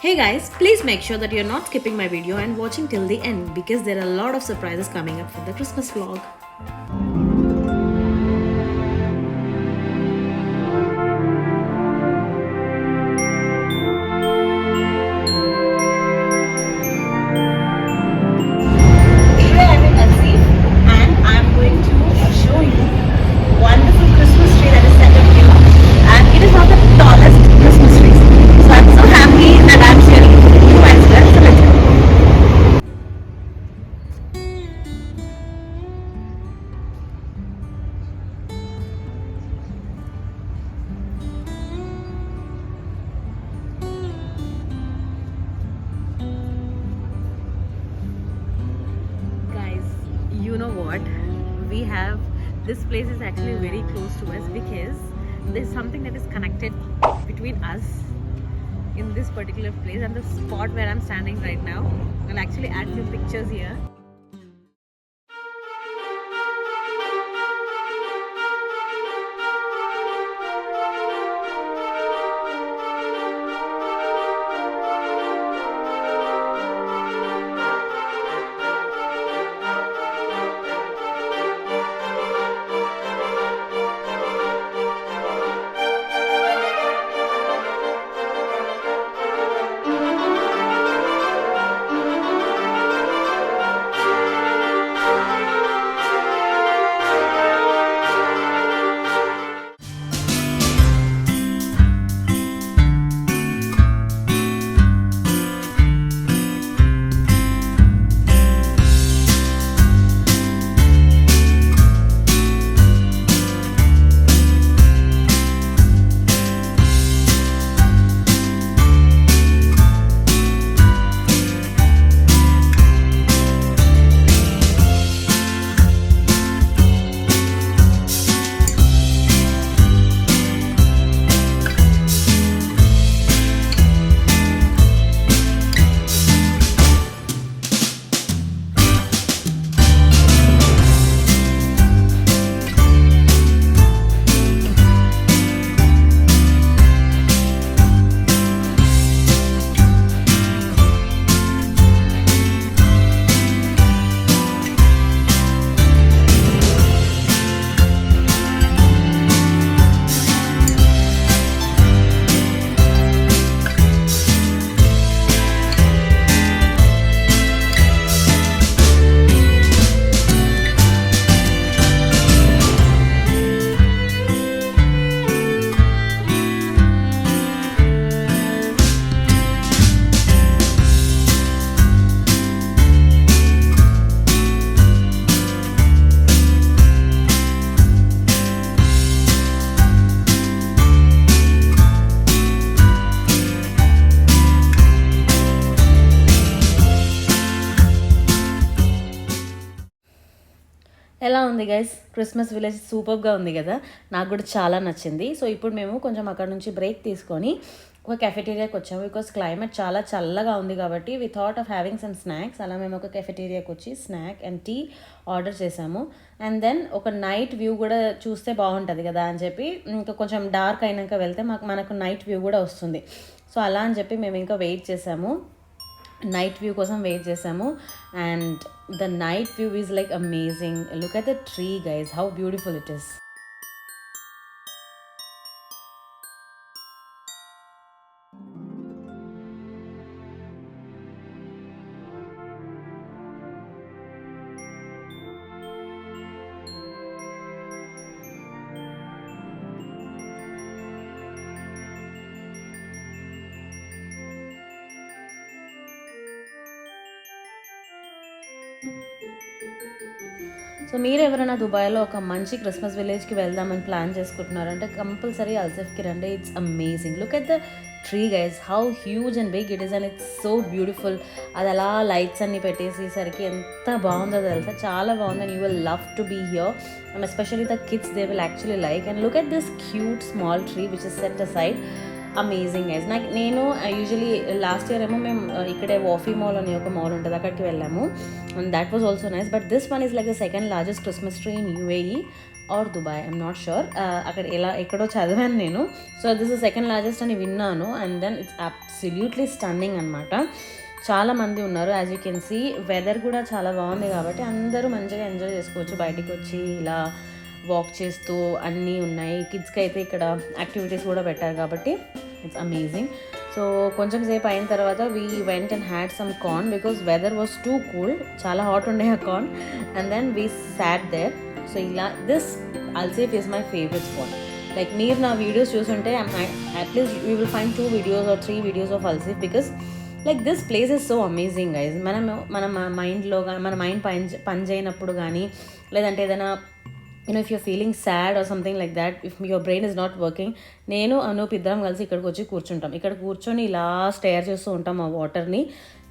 Hey guys, please make sure that you're not skipping my video and watching till the end because there are a lot of surprises coming up for the Christmas vlog. Today I'm in Azif and I'm going to show you a wonderful Christmas tree that is set up here, and it is one of the tallest Christmas trees. So I'm so happy that I'm sharing it with you as well. So let's go. Guys, you know what? We have this place is actually very close to us because there's something that is connected between us in this particular place and the spot where I'm standing right now. I'll actually add few pictures here. ఎలా ఉంది guys? Christmas village సూపర్గా ఉంది కదా, నాకు కూడా చాలా నచ్చింది. So ఇప్పుడు మేము కొంచెం అక్కడ నుంచి బ్రేక్ తీసుకొని ఒక కెఫెటీరియాకి వచ్చాము బికాస్ క్లైమేట్ చాలా చల్లగా ఉంది కాబట్టి we thought of having some snacks. అలా మేము ఒక కెఫెటీరియాకి వచ్చి స్నాక్ అండ్ టీ ఆర్డర్ చేసాము. అండ్ దెన్ ఒక నైట్ వ్యూ కూడా చూస్తే బాగుంటుంది కదా అని చెప్పి, ఇంకా కొంచెం డార్క్ అయినాక వెళ్తే మనకు నైట్ వ్యూ కూడా వస్తుంది. సో అలా అని చెప్పి మేము ఇంకా వెయిట్ చేసాము, నైట్ వ్యూ కోసం వెయిట్ చేసాము. And the night view is like amazing. Look at the tree guys, how beautiful it is. So మీరు ఎవరైనా దుబాయ్లో ఒక మంచి క్రిస్మస్ విలేజ్కి వెళ్దామని ప్లాన్ చేసుకుంటున్నారంటే కంపల్సరీ అల్సెఫ్కి రండి. It's amazing. Look at the tree guys, how huge and big it is and it's so beautiful. అది అలా లైట్స్ అన్ని పెట్టేసేసరికి ఎంత బాగుందో తెలుసా, చాలా బాగుంది. And you will love to be here and especially the kids, they will actually like. And look at this cute small tree which is set aside. Amazing guys. నేను usually last year ఏమో మేము ఇక్కడే వాఫీ mall అని ఒక mall ఉంటుంది, అక్కడికి వెళ్ళాము. And that was also nice. But this one is like the second largest Christmas tree in UAE or Dubai, I'm not sure. అక్కడ ఎక్కడో చదివాను నేను. So this is second largest అని విన్నాను. And then it's absolutely stunning అనమాట. చాలా మంది ఉన్నారు. As you can see weather కూడా చాలా బాగుంది కాబట్టి అందరూ మంచిగా ఎంజాయ్ చేసుకోవచ్చు. బయటికి వచ్చి ఇలా వాక్ చేస్తూ అన్నీ ఉన్నాయి. కిడ్స్కి అయితే ఇక్కడ యాక్టివిటీస్ కూడా పెట్టారు కాబట్టి ఇట్స్ అమేజింగ్. సో కొంచెం సేపు అయిన తర్వాత we went and had some corn because weather was too cool. చాలా హాట్ ఉండే ఆ corn. And then we sat there. So ఇలా దిస్ అల్సేఫ్ is my favourite spot. Like మీరు నా వీడియోస్ చూసుంటే at least you will find 2 videos or 3 videos of అల్సేఫ్ because like this place is so amazing guys. మన మైండ్లో కానీ మన మైండ్ పని చేయనప్పుడు కానీ, లేదంటే ఏదైనా if you're feeling sad or something like that, if your brain is not working, నేను అనూప్ ఇద్దరం కలిసి ఇక్కడికి వచ్చి కూర్చుంటాం. ఇక్కడ కూర్చొని ఇలా స్టేర్ చేస్తూ ఉంటాం ఆ వాటర్ని.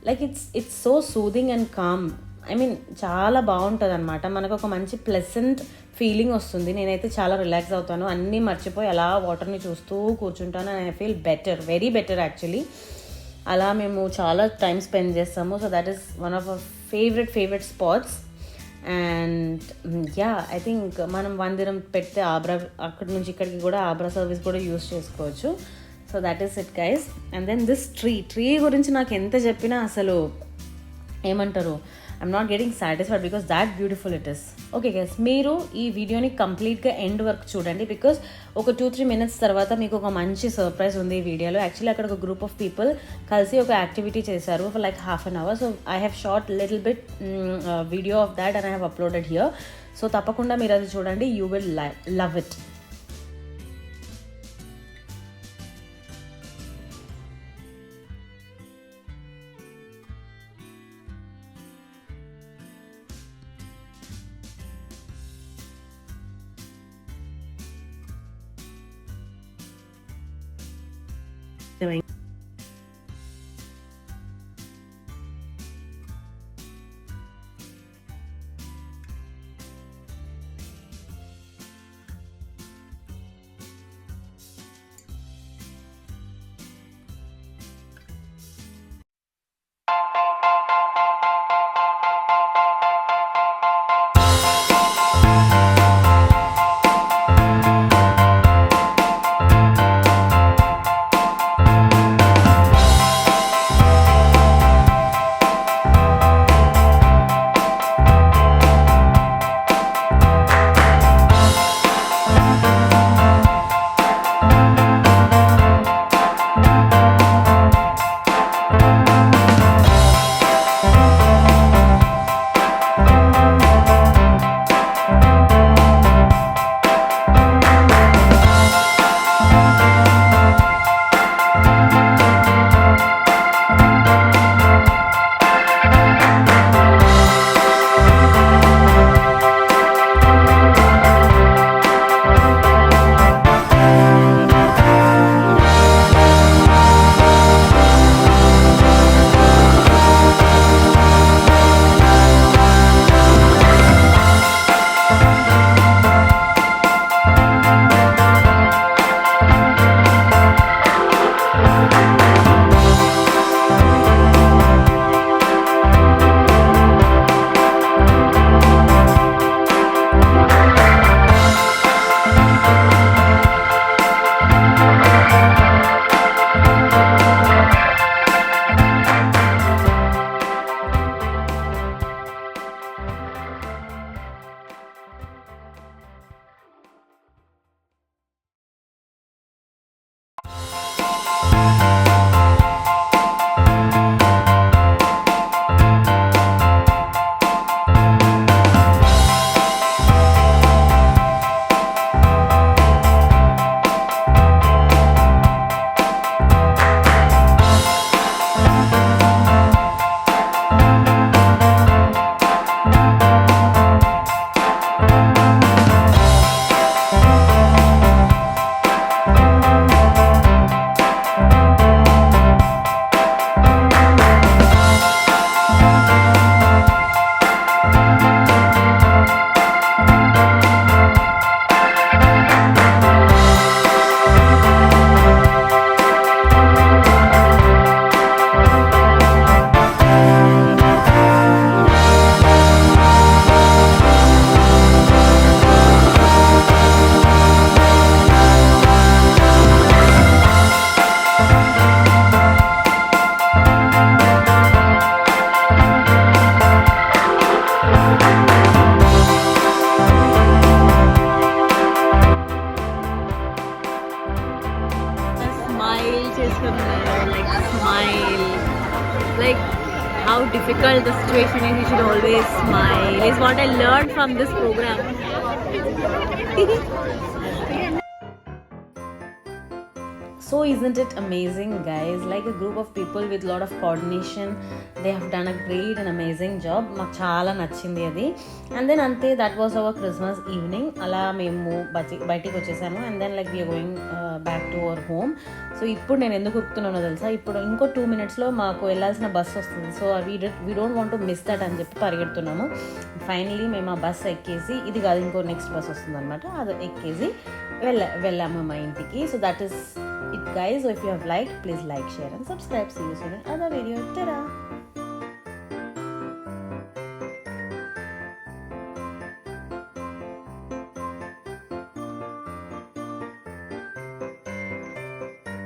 Like it's so soothing and calm. I mean చాలా బాగుంటుంది అనమాట. మనకు ఒక మంచి ప్లెజెంట్ ఫీలింగ్ వస్తుంది. నేనైతే చాలా రిలాక్స్ అవుతాను. అన్నీ మర్చిపోయి అలా వాటర్ని చూస్తూ కూర్చుంటాను. And I feel better, very better actually. అలా మేము చాలా టైం స్పెండ్ చేస్తాము. So that is one of our favourite spots. And yeah, I think మనం 1 dirham పెడితే ఆబ్రా, అక్కడి నుంచి ఇక్కడికి కూడా ఆబ్రా సర్వీస్ కూడా యూస్ చేసుకోవచ్చు. So that is it guys. And then this tree గురించి నాకు ఎంత చెప్పినా అసలు ఏమంటారు, I'm not getting satisfied because that beautiful it is. Okay guys, మీరు ఈ వీడియోని కంప్లీట్గా ఎండ్ వరకు చూడండి బికాస్ ఒక 2-3 minutes తర్వాత మీకు ఒక మంచి సర్ప్రైజ్ ఉంది ఈ వీడియోలో. యాక్చువల్లీ అక్కడ ఒక గ్రూప్ ఆఫ్ పీపుల్ కలిసి ఒక యాక్టివిటీ చేశారు for like ½ an hour. So I have short little bit video of that and I have uploaded here. So తప్పకుండా మీరు అది చూడండి, you will love it. difficult the situation is, you should always smile. Is what I learned from this program. So isn't it amazing, guys? Like a group of people with a lot of coordination, they have done a great and amazing job. మాకు చాలా నచ్చింది అది. And then అంతే, that was our Christmas evening. అలా మేము బయటికి వచ్చేసాము. And then like we are going back to our home. So ఇప్పుడు నేను ఎందుకు ఉరుకుతున్నానో తెలుసా, ఇప్పుడు ఇంకో 2 minutesలో మాకు వెళ్ళాల్సిన బస్సు వస్తుంది. So we don't want to miss that అని చెప్పి పరిగెడుతున్నాము. ఫైనలీ మేము ఆ బస్సు ఎక్కేసి, ఇది కాదు ఇంకో నెక్స్ట్ బస్ వస్తుంది అనమాట, అది ఎక్కేసి వెళ్ళాము మా ఇంటికి. So that is it, guys. So if you have liked, please like, share and subscribe. See you soon in another video. Ta-da!